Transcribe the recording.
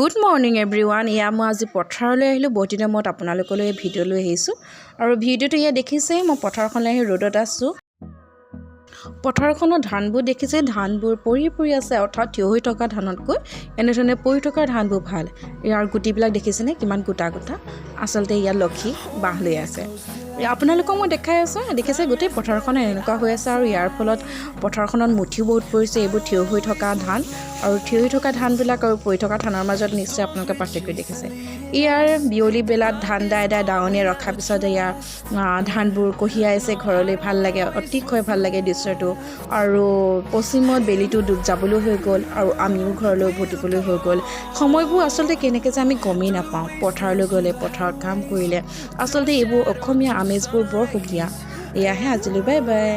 Good morning everyone. মই আজি পথাৰলৈ আহিলোঁ। বহুত দিনৰ মূৰত আপোনালোকলৈ ভিডিঅ' লৈ আহিছোঁ আৰু ভিডিঅ'টো দেখিছেই, মই পথাৰখনলৈ আহি ৰ'দত আছোঁ। পথাৰখনৰ ধানবোৰ দেখিছে, ধানবোৰ পৰি আছে, অৰ্থাৎ থিয় হৈ থকা ধানতকৈ এনেধৰণে পৰি থকা ধানবোৰ ভাল। ইয়াৰ গুটিবিলাক দেখিছেনে কিমান গোটা গোটা। আচলতে ইয়াত লক্ষী বাঁহ লৈ আছে। আপোনালোকক মই দেখাই আছোঁ, দেখিছে গোটেই পথাৰখন এনেকুৱা হৈ আছে আৰু ইয়াৰ ফলত পথাৰখনত মুঠিও বহুত পৰিছে। এইবোৰ থিয় হৈ থকা ধান আৰু থিয় হৈ থকা ধানবিলাক আৰু পৰি থকা ধানৰ মাজত নিশ্চয় আপোনালোকে পাৰ্থক্য দেখিছে। ইয়াৰ বিয়লি বেলাত ধান দাৱনীয়ে ৰখাৰ পিছত ইয়াৰ ধানবোৰ কঢ়িয়াইছে ঘৰলৈ। ভাল লাগে, অতিশয় ভাল লাগে দৃশ্যটো। আৰু পশ্চিমত বেলিটো ডুব যাবলৈ হৈ গ'ল আৰু আমিও ঘৰলৈ উভতিবলৈ হৈ গ'ল। সময়বোৰ আচলতে কেনেকৈ যে আমি গমেই নাপাওঁ। পথাৰলৈ গ'লে, পথাৰত কাম কৰিলে আচলতে এইবোৰ অসমীয়া আমেজবোৰ বৰ সুকীয়া। এয়াহে আজিলৈ, বাই বাই।